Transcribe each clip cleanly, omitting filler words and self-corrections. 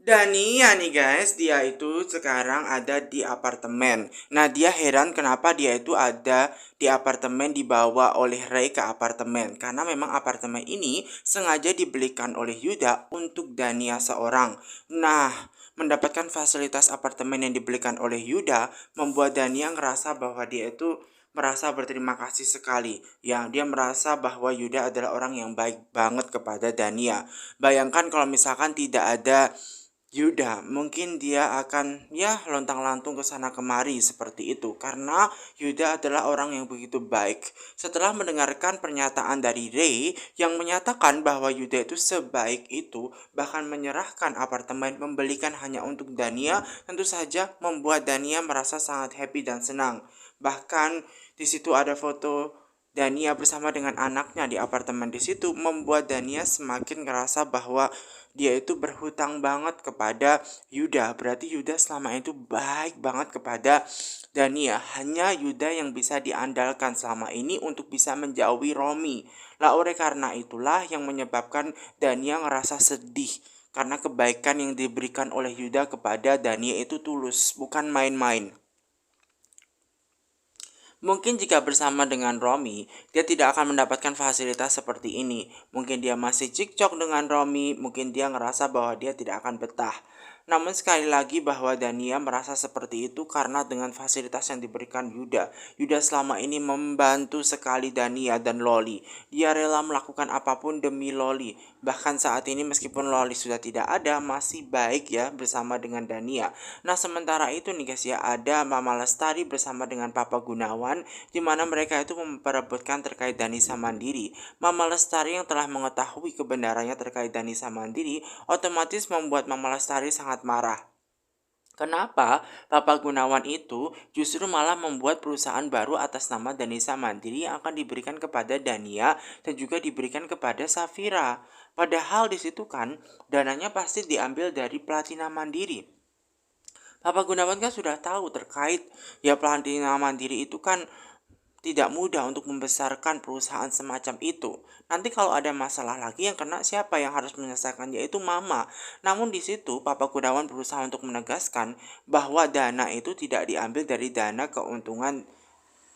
Dania nih guys, dia itu sekarang ada di apartemen. Nah, dia heran kenapa dia itu ada di apartemen dibawa oleh Ray ke apartemen. Karena memang apartemen ini sengaja dibelikan oleh Yuda untuk Dania seorang. Nah, mendapatkan fasilitas apartemen yang dibelikan oleh Yuda membuat Dania ngerasa bahwa dia itu merasa berterima kasih sekali. Ya, dia merasa bahwa Yuda adalah orang yang baik banget kepada Dania. Bayangkan kalau misalkan tidak ada Yuda, mungkin dia akan ya lontang-lantung ke sana kemari seperti itu karena Yuda adalah orang yang begitu baik. Setelah mendengarkan pernyataan dari Ray yang menyatakan bahwa Yuda itu sebaik itu, bahkan menyerahkan apartemen membelikan hanya untuk Dania, tentu saja membuat Dania merasa sangat happy dan senang. Bahkan di situ ada foto Dania bersama dengan anaknya di apartemen di situ membuat Dania semakin ngerasa bahwa dia itu berhutang banget kepada Yuda. Berarti Yuda selama itu baik banget kepada Dania. Hanya Yuda yang bisa diandalkan selama ini untuk bisa menjauhi Romi. Lah oleh karena itulah yang menyebabkan Dania ngerasa sedih. Karena kebaikan yang diberikan oleh Yuda kepada Dania itu tulus, bukan main-main. Mungkin jika bersama dengan Romi, dia tidak akan mendapatkan fasilitas seperti ini. Mungkin dia masih cekcok dengan Romi, mungkin dia ngerasa bahwa dia tidak akan betah. Namun sekali lagi bahwa Dania merasa seperti itu karena dengan fasilitas yang diberikan Yuda. Yuda selama ini membantu sekali Dania dan Loli. Dia rela melakukan apapun demi Loli. Bahkan saat ini meskipun Loli sudah tidak ada, masih baik ya bersama dengan Dania. Nah sementara itu nih guys ya, ada Mama Lestari bersama dengan Papa Gunawan di mana mereka itu memperebutkan terkait Danisa Mandiri. Mama Lestari yang telah mengetahui kebenarannya terkait Danisa Mandiri otomatis membuat Mama Lestari sangat marah. Kenapa Papa Gunawan itu justru malah membuat perusahaan baru atas nama Danisa Mandiri yang akan diberikan kepada Dania dan juga diberikan kepada Safira. Padahal di situ kan dananya pasti diambil dari Platina Mandiri. Papa Gunawan kan sudah tahu terkait ya Platina Mandiri itu kan tidak mudah untuk membesarkan perusahaan semacam itu. Nanti kalau ada masalah lagi yang kena siapa yang harus menyelesaikan yaitu mama. Namun di situ Papa Gunawan berusaha untuk menegaskan bahwa dana itu tidak diambil dari dana keuntungan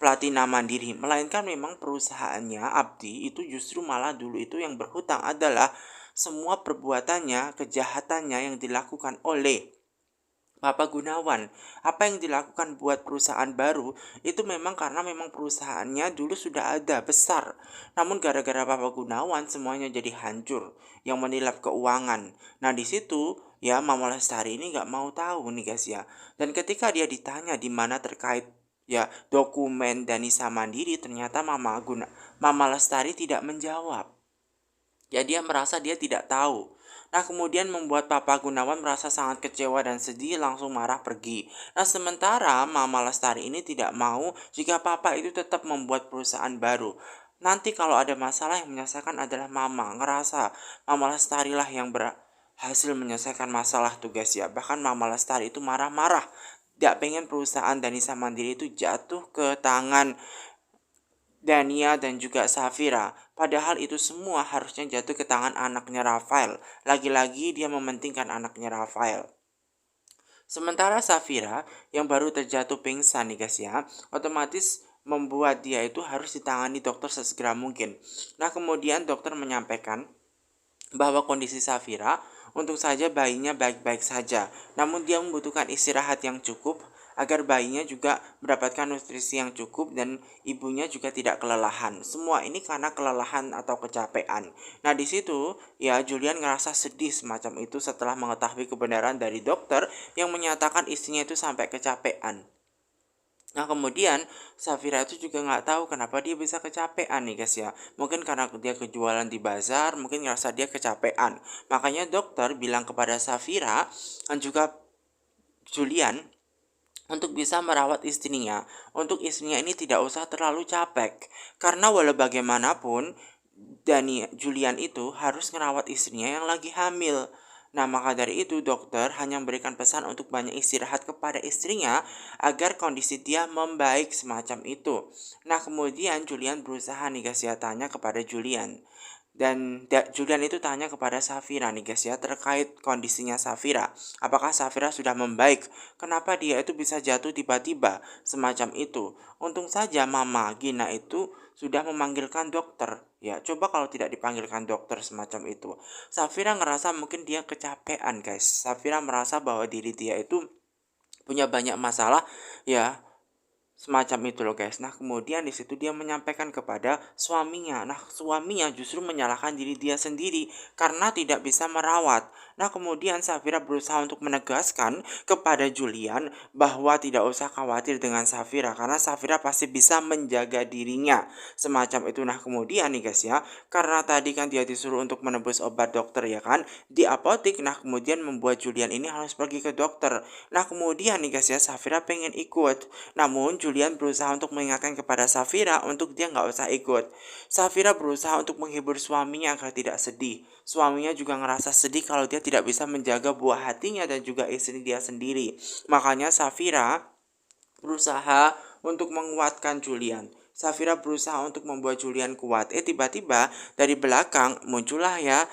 Platina Mandiri, melainkan memang perusahaannya Abdi itu justru malah dulu itu yang berhutang adalah semua perbuatannya, kejahatannya yang dilakukan oleh Bapak Gunawan. Apa yang dilakukan buat perusahaan baru itu memang karena memang perusahaannya dulu sudah ada besar. Namun gara-gara Bapak Gunawan semuanya jadi hancur yang menilap keuangan. Nah di situ ya Mama Lestari ini nggak mau tahu nih guys ya. Dan ketika dia ditanya di mana terkait ya dokumen Danisa Mandiri ternyata Mama Lestari tidak menjawab. Ya dia merasa dia tidak tahu. Nah kemudian membuat Papa Gunawan merasa sangat kecewa dan sedih langsung marah pergi. Nah sementara Mama Lestari ini tidak mau jika Papa itu tetap membuat perusahaan baru. Nanti kalau ada masalah yang menyelesaikan adalah Mama. Ngerasa Mama Lestari lah yang berhasil menyelesaikan masalah tugas ya. Bahkan Mama Lestari itu marah-marah. Tidak pengen perusahaan Danisa Mandiri itu jatuh ke tangan Dania dan juga Safira. Padahal itu semua harusnya jatuh ke tangan anaknya Rafael. Lagi-lagi dia mementingkan anaknya Rafael. Sementara Safira yang baru terjatuh pingsan nih guys ya, otomatis membuat dia itu harus ditangani dokter sesegera mungkin. Nah kemudian dokter menyampaikan bahwa kondisi Safira untuk saja bayinya baik-baik saja, namun dia membutuhkan istirahat yang cukup agar bayinya juga mendapatkan nutrisi yang cukup dan ibunya juga tidak kelelahan. Semua ini karena kelelahan atau kecapean. Nah, di situ ya Julian ngerasa sedih semacam itu setelah mengetahui kebenaran dari dokter yang menyatakan istrinya itu sampai kecapean. Nah kemudian Safira itu juga nggak tahu kenapa dia bisa kecapean nih guys ya. Mungkin karena dia kejualan di bazar, mungkin ngerasa dia kecapean. Makanya dokter bilang kepada Safira dan juga Julian untuk bisa merawat istrinya. Untuk istrinya ini tidak usah terlalu capek. Karena walau bagaimanapun Julian itu harus merawat istrinya yang lagi hamil. Nah, maka dari itu dokter hanya memberikan pesan untuk banyak istirahat kepada istrinya agar kondisi dia membaik semacam itu. Nah, kemudian Julian berusaha nih guys ya tanya kepada Julian. Dan Julian itu tanya kepada Safira nih guys ya, terkait kondisinya Safira. Apakah Safira sudah membaik? Kenapa dia itu bisa jatuh tiba-tiba semacam itu? Untung saja Mama Gina itu sudah memanggilkan dokter. Ya, coba kalau tidak dipanggilkan dokter semacam itu. Safira ngerasa mungkin dia kecapean guys. Safira merasa bahwa diri dia itu punya banyak masalah ya, semacam itu loh guys. Nah kemudian di situ dia menyampaikan kepada suaminya. Nah suaminya justru menyalahkan diri dia sendiri karena tidak bisa merawat. Nah kemudian Safira berusaha untuk menegaskan kepada Julian bahwa tidak usah khawatir dengan Safira karena Safira pasti bisa menjaga dirinya. Semacam itu. Nah kemudian nih guys ya, karena tadi kan dia disuruh untuk menebus obat dokter ya kan di apotik. Nah kemudian membuat Julian ini harus pergi ke dokter. Nah kemudian nih guys ya, Safira pengen ikut. Namun Julian berusaha untuk mengingatkan kepada Safira untuk dia nggak usah ikut. Safira berusaha untuk menghibur suaminya agar tidak sedih. Suaminya juga ngerasa sedih kalau dia tidak bisa menjaga buah hatinya dan juga istri dia sendiri. Makanya Safira berusaha untuk menguatkan Julian. Safira berusaha untuk membuat Julian kuat. Tiba-tiba dari belakang muncullah ya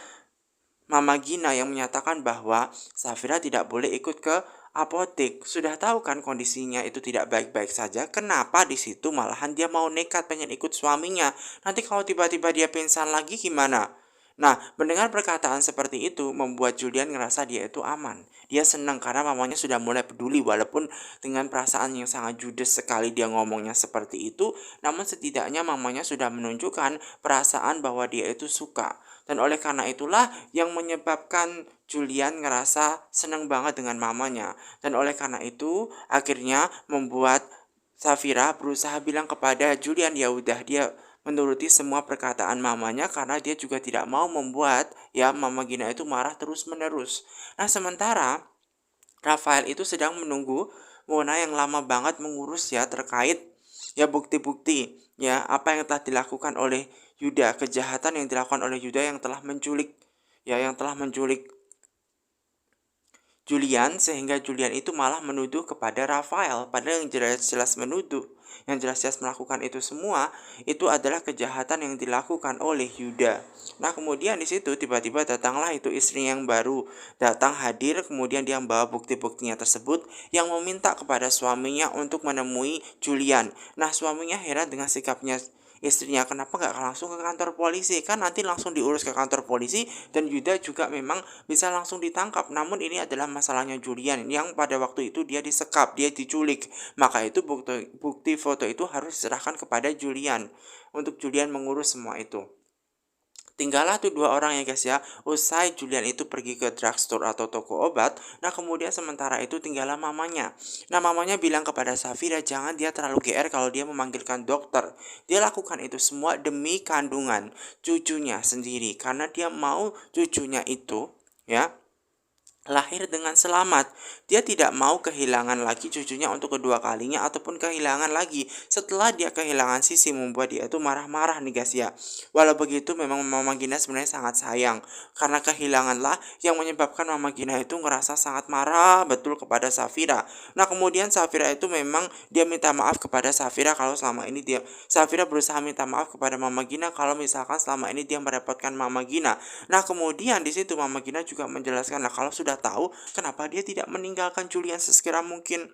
Mama Gina yang menyatakan bahwa Safira tidak boleh ikut ke apotek. Sudah tahu kan kondisinya itu tidak baik-baik saja. Kenapa di situ malahan dia mau nekat pengen ikut suaminya? Nanti kalau tiba-tiba dia pingsan lagi gimana? Nah, mendengar perkataan seperti itu membuat Julian ngerasa dia itu aman. Dia senang karena mamanya sudah mulai peduli walaupun dengan perasaan yang sangat judes sekali dia ngomongnya seperti itu, namun setidaknya mamanya sudah menunjukkan perasaan bahwa dia itu suka. Dan oleh karena itulah yang menyebabkan Julian ngerasa senang banget dengan mamanya. Dan oleh karena itu akhirnya membuat Safira berusaha bilang kepada Julian ya udah dia menuruti semua perkataan mamanya karena dia juga tidak mau membuat ya Mama Gina itu marah terus-menerus. Nah, sementara Rafael itu sedang menunggu Mona yang lama banget mengurus ya terkait ya bukti-bukti ya apa yang telah dilakukan oleh Yuda, kejahatan yang dilakukan oleh Yuda yang telah menculik Julian sehingga Julian itu malah menuduh kepada Rafael padahal yang jelas-jelas menuduh yang jelas-jelas melakukan itu semua itu adalah kejahatan yang dilakukan oleh Yuda. Nah kemudian di situ tiba-tiba datanglah itu istri yang baru datang hadir, kemudian dia membawa bukti-buktinya tersebut yang meminta kepada suaminya untuk menemui Julian. Nah suaminya heran dengan sikapnya istrinya, kenapa nggak langsung ke kantor polisi, kan nanti langsung diurus ke kantor polisi dan Yuda juga memang bisa langsung ditangkap. Namun ini adalah masalahnya Julian yang pada waktu itu dia disekap, dia diculik, maka itu bukti foto itu harus diserahkan kepada Julian untuk Julian mengurus semua itu. Tinggallah tuh dua orang ya guys ya. Usai Julian itu pergi ke drugstore atau toko obat. Nah kemudian sementara itu tinggallah mamanya. Nah mamanya bilang kepada Safira jangan dia terlalu GR kalau dia memanggilkan dokter. Dia lakukan itu semua demi kandungan cucunya sendiri. Karena dia mau cucunya itu ya lahir dengan selamat. Dia tidak mau kehilangan lagi cucunya untuk kedua kalinya ataupun kehilangan lagi setelah dia kehilangan Sisi membuat dia itu marah-marah nih guys ya. Walau begitu memang Mama Gina sebenarnya sangat sayang karena kehilanganlah yang menyebabkan Mama Gina itu ngerasa sangat marah betul kepada Safira. Nah kemudian Safira itu memang dia minta maaf kepada Safira kalau selama ini Safira berusaha minta maaf kepada Mama Gina kalau misalkan selama ini dia merepotkan Mama Gina. Nah kemudian di situ Mama Gina juga menjelaskan lah kalau sudah tahu kenapa dia tidak meninggalkan Julian sesegera mungkin.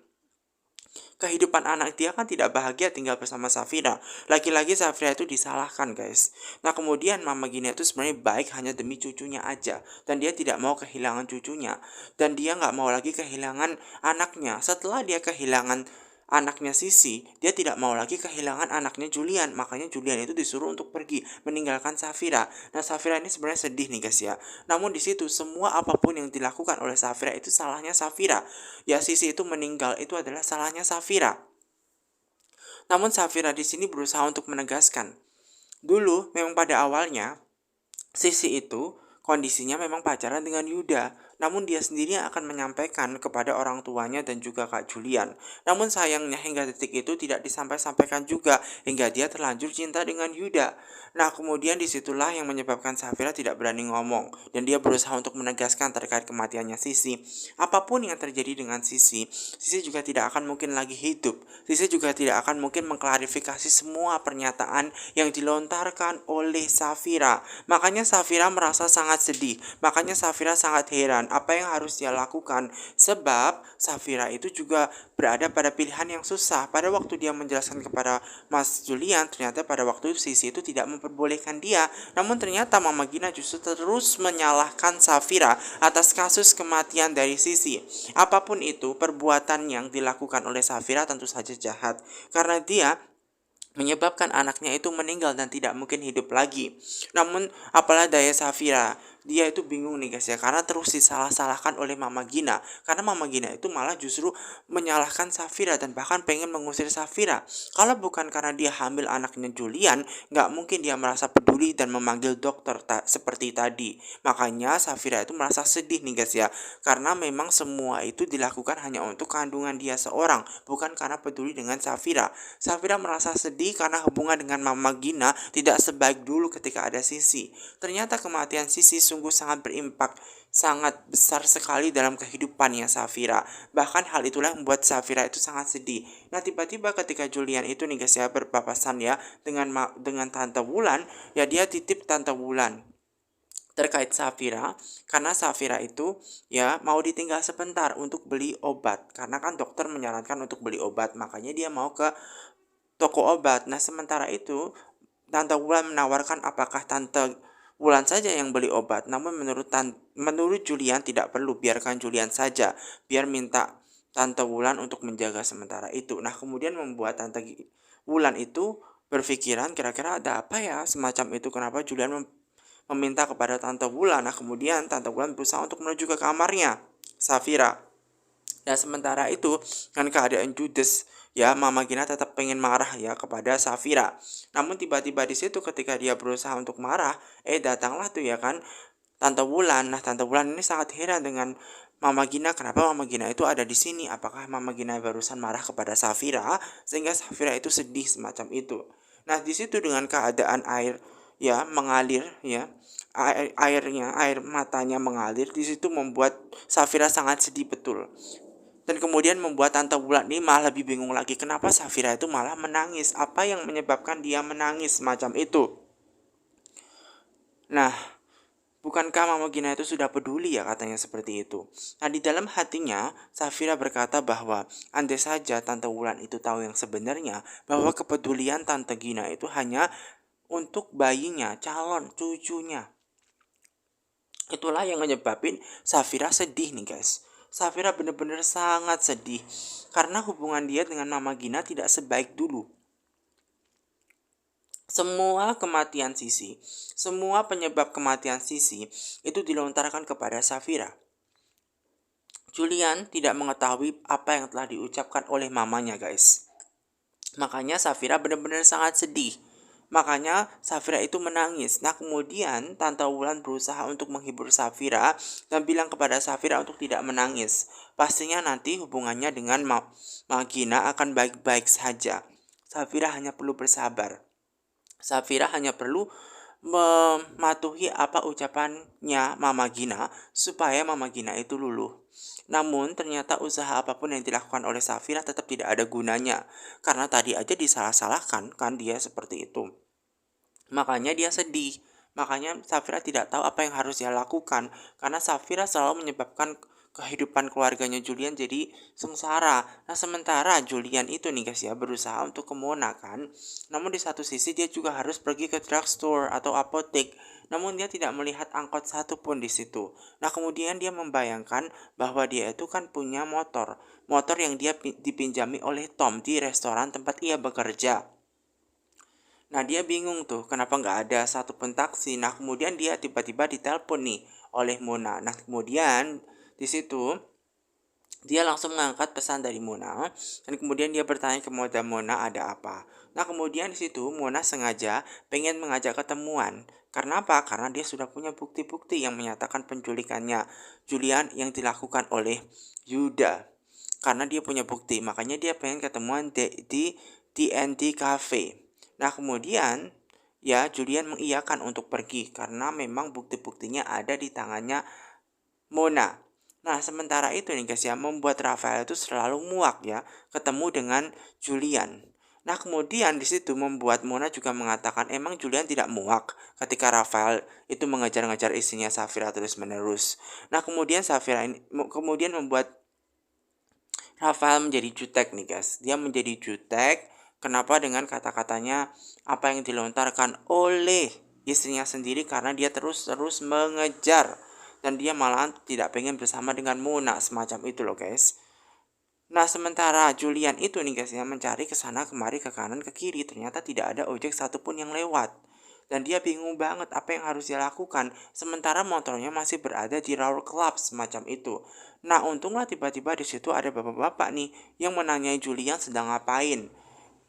Kehidupan anak dia kan tidak bahagia tinggal bersama Safira. Lagi-lagi Safira itu disalahkan guys. Nah kemudian Mama Gina itu sebenarnya baik hanya demi cucunya aja. Dan dia tidak mau kehilangan cucunya. Dan dia nggak mau lagi kehilangan anaknya. Setelah dia kehilangan anaknya Sisi, dia tidak mau lagi kehilangan anaknya Julian. Makanya Julian itu disuruh untuk pergi meninggalkan Safira. Nah Safira ini sebenarnya sedih nih guys ya. Namun di situ semua apapun yang dilakukan oleh Safira itu salahnya Safira. Ya Sisi itu meninggal itu adalah salahnya Safira. Namun Safira di sini berusaha untuk menegaskan, dulu memang pada awalnya Sisi itu kondisinya memang pacaran dengan Yuda. namun dia sendiri yang akan menyampaikan kepada orang tuanya dan juga Kak Julian. Namun sayangnya hingga detik itu tidak disampaikan juga hingga dia terlanjur cinta dengan Yuda. Nah, kemudian disitulah yang menyebabkan Safira tidak berani ngomong dan dia berusaha untuk menegaskan terkait kematiannya Sisi. Apapun yang terjadi dengan Sisi, Sisi juga tidak akan mungkin lagi hidup. Sisi juga tidak akan mungkin mengklarifikasi semua pernyataan yang dilontarkan oleh Safira. Makanya Safira merasa sangat sedih. Makanya Safira sangat heran apa yang harus dia lakukan. Sebab Safira itu juga berada pada pilihan yang susah. Pada waktu dia menjelaskan kepada Mas Julian, ternyata pada waktu itu Sisi itu tidak memperbolehkan dia. Namun ternyata Mama Gina justru terus menyalahkan Safira atas kasus kematian dari Sisi. Apapun itu, perbuatan yang dilakukan oleh Safira tentu saja jahat. Karena dia menyebabkan anaknya itu meninggal dan tidak mungkin hidup lagi. Namun apalah daya Safira, dia itu bingung nih guys ya, karena terus disalah-salahkan oleh Mama Gina. Karena Mama Gina itu malah justru menyalahkan Safira dan bahkan pengen mengusir Safira. Kalau bukan karena dia hamil anaknya Julian, nggak mungkin dia merasa peduli dan memanggil dokter seperti tadi. Makanya Safira itu merasa sedih nih guys ya, karena memang semua itu dilakukan hanya untuk kandungan dia seorang, bukan karena peduli dengan Safira. Safira merasa sedih karena hubungan dengan Mama Gina tidak sebaik dulu ketika ada Sisi. Ternyata kematian Sisi sungguh sangat berimpak sangat besar sekali dalam kehidupannya Safira. Bahkan hal itulah yang membuat Safira itu sangat sedih. Nah, tiba-tiba ketika Julian itu nih guys ya berpapasan ya dengan Tante Wulan, ya dia titip Tante Wulan terkait Safira, karena Safira itu ya mau ditinggal sebentar untuk beli obat, karena kan dokter menyarankan untuk beli obat, makanya dia mau ke toko obat. Nah, sementara itu Tante Wulan menawarkan apakah Tante Wulan saja yang beli obat. Namun menurut Julian tidak perlu, biarkan Julian saja. Biar minta Tante Wulan untuk menjaga sementara itu. Nah, kemudian membuat Wulan itu berpikiran kira-kira ada apa ya semacam itu, kenapa Julian meminta kepada Tante Wulan. Nah, kemudian Tante Wulan berusaha untuk menuju ke kamarnya Safira. Dan sementara itu, dengan keadaan judes, ya Mama Gina tetap pengen marah ya kepada Safira. Namun tiba-tiba di situ ketika dia berusaha untuk marah, datanglah tuh ya kan Tante Wulan. Nah, Tante Wulan ini sangat heran dengan Mama Gina, kenapa Mama Gina itu ada di sini? Apakah Mama Gina barusan marah kepada Safira sehingga Safira itu sedih semacam itu. Nah, di situ dengan keadaan air ya mengalir ya, air matanya mengalir, di situ membuat Safira sangat sedih betul. Dan kemudian membuat Tante Wulan ini malah lebih bingung lagi, kenapa Safira itu malah menangis, apa yang menyebabkan dia menangis semacam itu. Nah, bukankah Mama Gina itu sudah peduli ya, katanya seperti itu. Nah, di dalam hatinya Safira berkata bahwa andai saja Tante Wulan itu tahu yang sebenarnya, bahwa kepedulian Tante Gina itu hanya untuk bayinya, calon cucunya. Itulah yang menyebabkan Safira sedih nih guys. Safira benar-benar sangat sedih karena hubungan dia dengan Mama Gina tidak sebaik dulu. Semua kematian Sisi, semua penyebab kematian Sisi itu dilontarkan kepada Safira. Julian tidak mengetahui apa yang telah diucapkan oleh mamanya guys. Makanya Safira benar-benar sangat sedih. Makanya Safira itu menangis. Nah, kemudian Tante Wulan berusaha untuk menghibur Safira dan bilang kepada Safira untuk tidak menangis. Pastinya nanti hubungannya dengan Magina akan baik-baik saja. Safira hanya perlu bersabar. Safira hanya perlu mematuhi apa ucapannya Mama Gina supaya Mama Gina itu luluh. Namun ternyata usaha apapun yang dilakukan oleh Safira tetap tidak ada gunanya, karena tadi aja disalah-salahkan kan dia seperti itu. Makanya dia sedih. Makanya Safira tidak tahu apa yang harus dia lakukan, karena Safira selalu menyebabkan kehidupan keluarganya Julian jadi sengsara. Nah, sementara Julian itu nih guys ya berusaha untuk ke Mona kan. Namun di satu sisi dia juga harus pergi ke drugstore atau apotek. Namun dia tidak melihat angkot satupun di situ. Nah, kemudian dia membayangkan bahwa dia itu kan punya motor. Motor yang dia dipinjami oleh Tom di restoran tempat ia bekerja. Nah, dia bingung tuh kenapa nggak ada satupun taksi. Nah, kemudian dia tiba-tiba ditelepon nih oleh Mona. Nah, kemudian di situ Dia langsung mengangkat pesan dari Mona dan kemudian dia bertanya ke Mona ada apa. Nah kemudian di situ Mona sengaja pengen mengajak ketemuan. Karena apa? Karena dia sudah punya bukti-bukti yang menyatakan penculikannya Julian yang dilakukan oleh Yuda. Karena dia punya bukti, makanya dia pengen ketemuan di TNT Cafe. Nah kemudian ya Julian mengiyakan untuk pergi karena memang bukti-buktinya ada di tangannya Mona. Nah, sementara itu nih guys ya, membuat Rafael itu selalu muak ya, ketemu dengan Julian. Nah, kemudian di situ membuat Mona juga mengatakan emang Julian tidak muak ketika Rafael itu mengejar-ngejar istrinya Safira terus-menerus. Nah, kemudian Safira ini kemudian membuat Rafael menjadi jutek nih guys. Dia menjadi jutek. Kenapa? Dengan kata-katanya apa yang dilontarkan oleh istrinya sendiri karena dia terus-terus mengejar dan dia malahan tidak pengen bersama dengan Mona semacam itu loh guys. Nah sementara Julian itu nih guys ya mencari ke sana kemari ke kanan ke kiri ternyata tidak ada ojek satupun yang lewat. Dan dia bingung banget apa yang harus dia lakukan sementara motornya masih berada di Roar Club semacam itu. Nah untunglah tiba-tiba di situ ada bapak-bapak nih yang menanyai Julian sedang ngapain.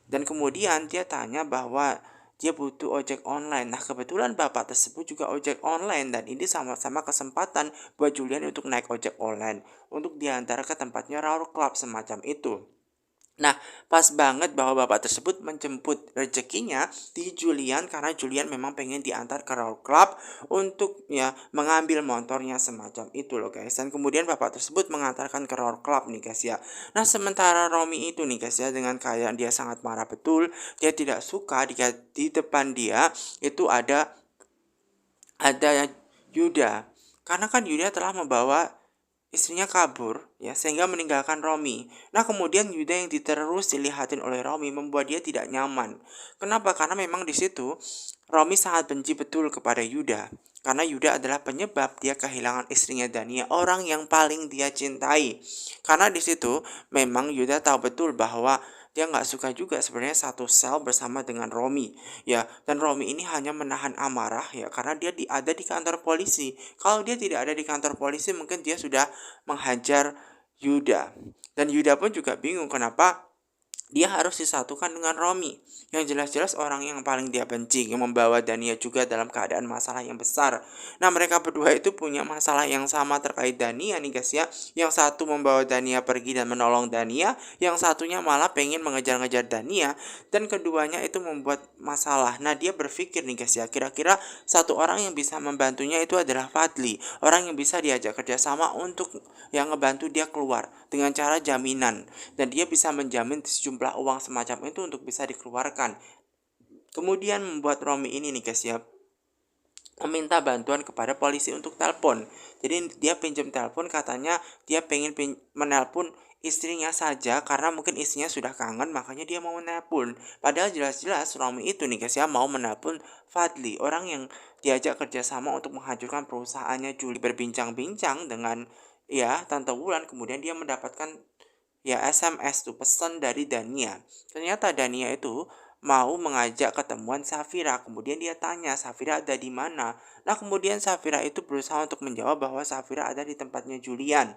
Dan kemudian dia tanya bahwa dia butuh ojek online. Nah, kebetulan bapak tersebut juga ojek online dan ini sama-sama kesempatan buat Julian untuk naik ojek online untuk diantar ke tempatnya Roar Club semacam itu. Nah, pas banget bahwa bapak tersebut menjemput rezekinya di Julian karena Julian memang pengen diantar ke Roar Club untuk ya mengambil motornya semacam itu loh guys. Dan kemudian bapak tersebut mengantarkan ke Roar Club nih guys ya. Nah, sementara Romi itu nih guys ya dengan keadaan dia sangat marah betul, dia tidak suka di depan dia itu ada Yuda. Karena kan Yuda telah membawa istrinya kabur ya sehingga meninggalkan Romi. Nah kemudian Yuda yang terus dilihatin oleh Romi membuat dia tidak nyaman. Kenapa? Karena memang di situ Romi sangat benci betul kepada Yuda. Karena Yuda adalah penyebab dia kehilangan istrinya Dania, orang yang paling dia cintai. Karena di situ memang Yuda tahu betul bahwa dia nggak suka juga sebenarnya satu sel bersama dengan Romi ya, dan Romi ini hanya menahan amarah ya karena dia ada di kantor polisi. Kalau dia tidak ada di kantor polisi mungkin dia sudah menghajar Yuda, dan Yuda pun juga bingung kenapa dia harus disatukan dengan Romi yang jelas-jelas orang yang paling dia benci yang membawa Dania juga dalam keadaan masalah yang besar. Nah mereka berdua itu punya masalah yang sama terkait Dania nih guys ya. Yang satu membawa Dania pergi dan menolong Dania, yang satunya malah pengen mengejar-ngejar Dania, dan keduanya itu membuat masalah. Nah dia berpikir nih guys ya, kira-kira satu orang yang bisa membantunya itu adalah Fadli, orang yang bisa diajak kerjasama untuk yang ngebantu dia keluar dengan cara jaminan, dan dia bisa menjamin sejumlah uang semacam itu untuk bisa dikeluarkan. Kemudian membuat Romi ini nih guys ya meminta bantuan kepada polisi untuk telepon. Jadi dia pinjam telepon, katanya dia pengen menelpon istrinya saja karena mungkin istrinya sudah kangen makanya dia mau menelpon. Padahal jelas-jelas Romi itu nih guys ya mau menelpon Fadli, orang yang diajak kerjasama untuk menghancurkan perusahaannya Juli. Berbincang-bincang dengan ya Tante Wulan, kemudian dia mendapatkan ya SMS tuh pesan dari Dania. Ternyata Dania itu mau mengajak ketemuan Safira. Kemudian dia tanya Safira ada di mana. Nah kemudian Safira itu berusaha untuk menjawab bahwa Safira ada di tempatnya Julian.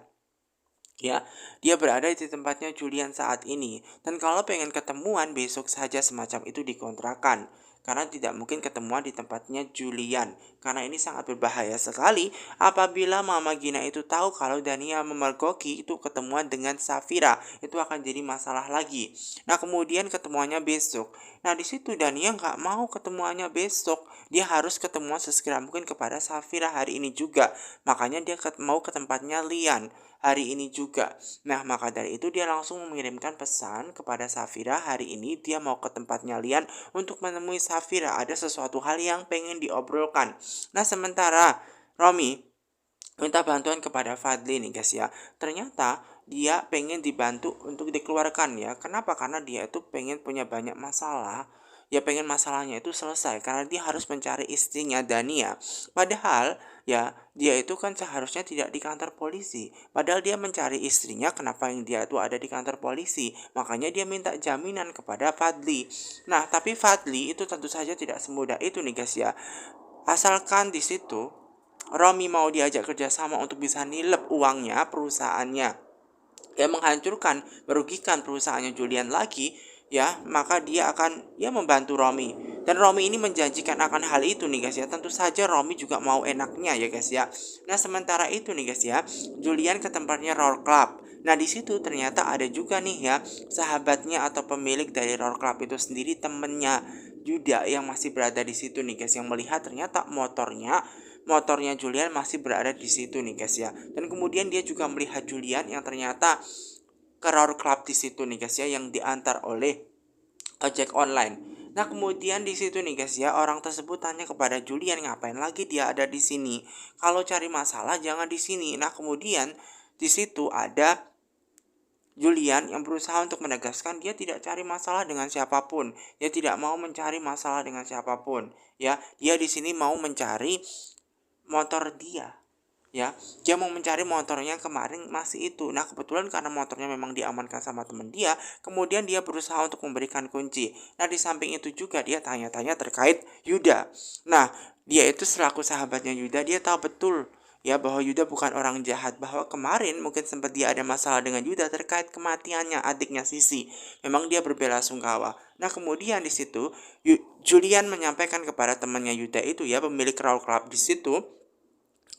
Ya, dia berada di tempatnya Julian saat ini. Dan kalau pengen ketemuan besok saja semacam itu dikontrakan. Karena tidak mungkin ketemuan di tempatnya Julian. Karena ini sangat berbahaya sekali apabila Mama Gina itu tahu kalau Dania memergoki itu ketemuan dengan Safira. Itu akan jadi masalah lagi. Nah kemudian ketemuannya besok. Nah di situ Dania nggak mau ketemuannya besok. Dia harus ketemuan sesegera mungkin kepada Safira hari ini juga. Makanya dia mau ke tempatnya Lian hari ini juga. Nah, maka dari itu dia langsung mengirimkan pesan kepada Safira hari ini dia mau ke tempatnya Lian untuk menemui Safira. Ada sesuatu hal yang pengen diobrolkan. Nah, sementara Romi minta bantuan kepada Fadli nih guys ya. Ternyata dia pengen dibantu untuk dikeluarkan ya. Kenapa? Karena dia itu pengen punya banyak masalah. Ya pengen masalahnya itu selesai karena dia harus mencari istrinya Dania. Padahal ya dia itu kan seharusnya tidak di kantor polisi. Padahal dia mencari istrinya, kenapa yang dia itu ada di kantor polisi. Makanya dia minta jaminan kepada Fadli. Nah tapi Fadli itu tentu saja tidak semudah itu nih guys ya. Asalkan di situ Romi mau diajak kerjasama untuk bisa nilep uangnya perusahaannya menghancurkan, merugikan perusahaannya Julian lagi, ya, maka dia akan membantu Romi. Dan Romi ini menjanjikan akan hal itu nih guys ya. Tentu saja Romi juga mau enaknya ya guys ya. Nah, sementara itu nih guys ya, Julian ke tempatnya Roar Club. Nah, di situ ternyata ada juga nih ya sahabatnya atau pemilik dari Roar Club itu sendiri, temennya Yuda yang masih berada di situ nih guys, yang melihat ternyata motornya Julian masih berada di situ nih guys ya. Dan kemudian dia juga melihat Julian yang ternyata ke Roar Club di situ nih guys ya, yang diantar oleh ojek online. Nah, kemudian di situ nih guys ya, orang tersebut tanya kepada Julian, ngapain lagi dia ada di sini? Kalau cari masalah jangan di sini. Nah, kemudian di situ ada Julian yang berusaha untuk menegaskan dia tidak cari masalah dengan siapapun. Dia tidak mau mencari masalah dengan siapapun. Ya, dia di sini mau mencari motor dia. Ya, dia mau mencari motornya kemarin masih itu. Nah, kebetulan karena motornya memang diamankan sama teman dia, kemudian dia berusaha untuk memberikan kunci. Nah, di samping itu juga dia tanya-tanya terkait Yuda. Nah, dia itu selaku sahabatnya Yuda, dia tahu betul ya bahwa Yuda bukan orang jahat, bahwa kemarin mungkin sempat dia ada masalah dengan Yuda terkait kematiannya adiknya Sisi. Memang dia berbelasungkawa. Nah, kemudian di situ Julian menyampaikan kepada temannya Yuda itu ya, pemilik Raul Club di situ,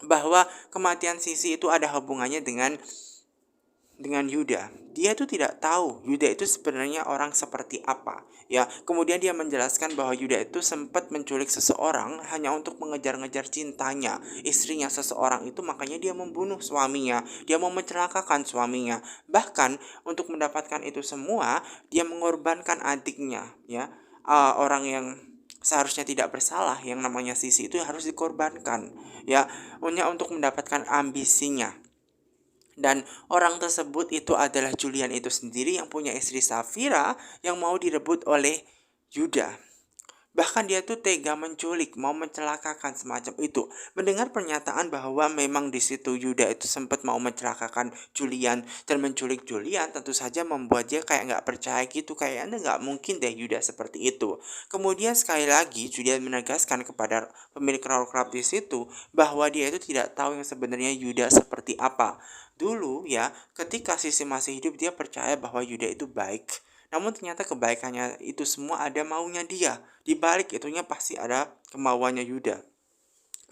bahwa kematian Sisi itu ada hubungannya dengan Yuda. Dia itu tidak tahu Yuda itu sebenarnya orang seperti apa. Ya, kemudian dia menjelaskan bahwa Yuda itu sempat menculik seseorang hanya untuk mengejar-ngejar cintanya, istrinya seseorang itu, makanya dia membunuh suaminya, dia mau mencelakakan suaminya. Bahkan untuk mendapatkan itu semua, dia mengorbankan adiknya, ya. Orang yang seharusnya tidak bersalah yang namanya Sisi itu harus dikorbankan, ya, hanya untuk mendapatkan ambisinya. Dan orang tersebut itu adalah Julian itu sendiri yang punya istri Safira yang mau direbut oleh Yuda. Bahkan dia tuh tega menculik, mau mencelakakan semacam itu. Mendengar pernyataan bahwa memang di situ Yuda itu sempat mau mencelakakan Julian dan menculik Julian, tentu saja membuat dia kayak nggak percaya gitu, kayaknya nggak mungkin deh Yuda seperti itu. Kemudian sekali lagi Julian menegaskan kepada pemilik Royal Club di situ bahwa dia itu tidak tahu yang sebenarnya Yuda seperti apa. Dulu ya, ketika Sisi masih hidup dia percaya bahwa Yuda itu baik. Namun ternyata kebaikannya itu semua ada maunya dia. Di balik itunya pasti ada kemauannya Yuda.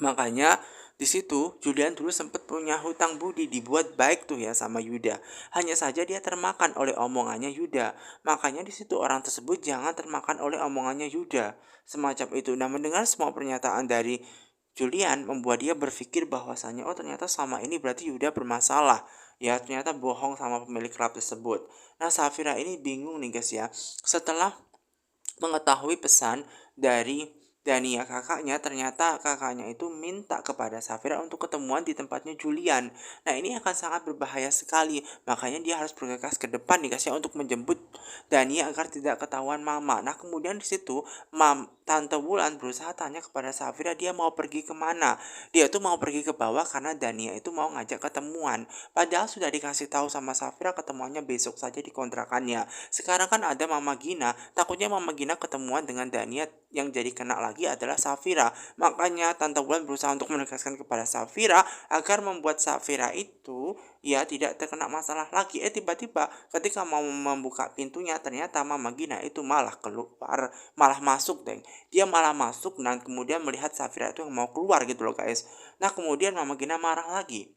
Makanya di situ Julian dulu sempat punya hutang budi, dibuat baik tuh ya sama Yuda. Hanya saja dia termakan oleh omongannya Yuda. Makanya di situ orang tersebut jangan termakan oleh omongannya Yuda. Semacam itu. Nah, mendengar semua pernyataan dari Julian membuat dia berpikir bahwasannya oh ternyata sama ini berarti Yuda bermasalah. Ya, ternyata bohong sama pemilik klub tersebut. Nah, Safira ini bingung nih guys ya. Setelah mengetahui pesan dari Dania kakaknya, ternyata kakaknya itu minta kepada Safira untuk ketemuan di tempatnya Julian. Nah, ini akan sangat berbahaya sekali. Makanya dia harus bergegas ke depan nih guys ya untuk menjemput Dania agar tidak ketahuan mama. Nah, kemudian di situ Tante Wulan berusaha tanya kepada Safira dia mau pergi kemana. Dia tuh mau pergi ke bawah karena Dania itu mau ngajak ketemuan. Padahal sudah dikasih tahu sama Safira ketemuannya besok saja di kontrakannya. Sekarang kan ada Mama Gina, takutnya Mama Gina ketemuan dengan Dania, yang jadi kena lagi adalah Safira. Makanya Tante Wulan berusaha untuk menegaskan kepada Safira agar membuat Safira itu ya tidak terkena masalah lagi. Tiba-tiba ketika mau membuka pintunya ternyata Mama Gina itu malah keluar, malah masuk deng. Dia malah masuk dan kemudian melihat Safira itu yang mau keluar gitu loh guys. Nah, kemudian Mama Gina marah lagi.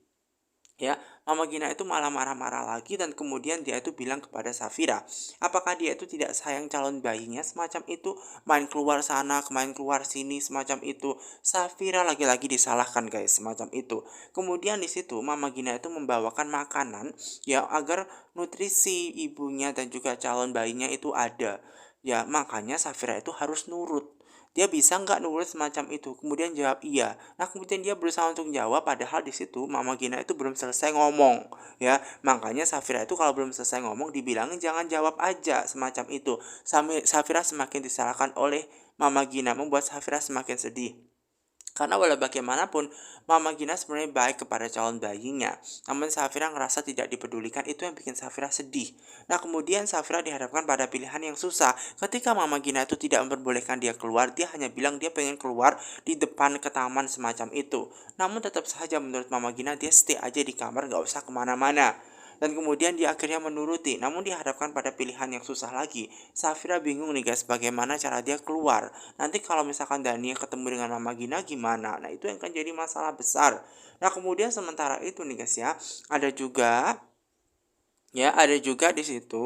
Ya, Mama Gina itu malah marah-marah lagi dan kemudian dia itu bilang kepada Safira, apakah dia itu tidak sayang calon bayinya semacam itu, main keluar sana, main keluar sini semacam itu. Safira lagi-lagi disalahkan guys, semacam itu. Kemudian di situ Mama Gina itu membawakan makanan ya agar nutrisi ibunya dan juga calon bayinya itu ada. Ya, makanya Safira itu harus nurut. Dia bisa nggak nurut semacam itu? Kemudian jawab iya. Nah, kemudian dia berusaha untuk jawab padahal di situ Mama Gina itu belum selesai ngomong, ya. Makanya Safira itu kalau belum selesai ngomong dibilangin jangan jawab aja semacam itu. Safira semakin disalahkan oleh Mama Gina, membuat Safira semakin sedih. Karena walau bagaimanapun Mama Gina sebenarnya baik kepada calon bayinya. Namun Safira ngerasa tidak dipedulikan, itu yang bikin Safira sedih. Nah, kemudian Safira dihadapkan pada pilihan yang susah. Ketika Mama Gina itu tidak memperbolehkan dia keluar, dia hanya bilang dia pengen keluar di depan ke taman semacam itu. Namun tetap saja menurut Mama Gina dia stay aja di kamar, gak usah kemana-mana. Dan kemudian dia akhirnya menuruti, namun dihadapkan pada pilihan yang susah lagi. Safira bingung nih guys, bagaimana cara dia keluar. Nanti kalau misalkan Dania ketemu dengan Mama Gina gimana? Nah itu yang akan jadi masalah besar. Nah kemudian sementara itu nih guys ya, ada juga di situ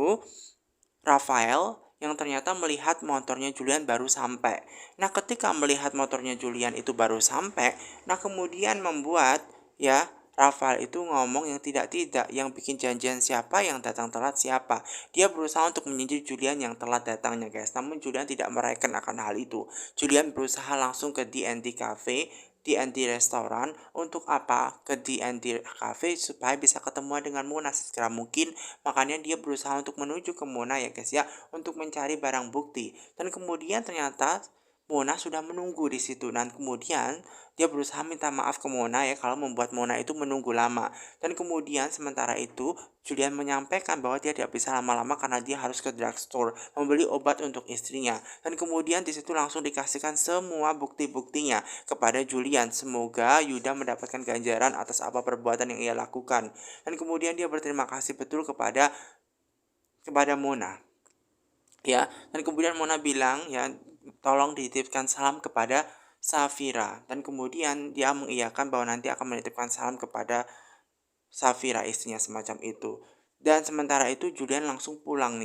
Rafael yang ternyata melihat motornya Julian baru sampai. Nah, ketika melihat motornya Julian itu baru sampai, nah kemudian membuat ya Rafael itu ngomong yang tidak-tidak, yang bikin janjian siapa, yang datang telat siapa. Dia berusaha untuk menyindir Julian yang telat datangnya guys, namun Julian tidak mereken akan hal itu. Julian berusaha langsung ke D&D Cafe, D&D restoran. Untuk apa ke D&D Cafe? Supaya bisa ketemuan dengan Mona segera mungkin. Makanya dia berusaha untuk menuju ke Mona ya guys ya, untuk mencari barang bukti. Dan kemudian ternyata Mona sudah menunggu di situ, dan kemudian dia berusaha minta maaf ke Mona ya kalau membuat Mona itu menunggu lama. Dan kemudian sementara itu Julian menyampaikan bahwa dia tidak bisa lama-lama karena dia harus ke drugstore membeli obat untuk istrinya. Dan kemudian di situ langsung dikasihkan semua bukti-buktinya kepada Julian. Semoga Yuda mendapatkan ganjaran atas apa perbuatan yang ia lakukan. Dan kemudian dia berterima kasih betul kepada Mona. Ya, dan kemudian Mona bilang ya tolong dititipkan salam kepada Safira, dan kemudian dia mengiyakan bahwa nanti akan menitipkan salam kepada Safira istrinya semacam itu. Dan sementara itu Julian langsung pulang nih.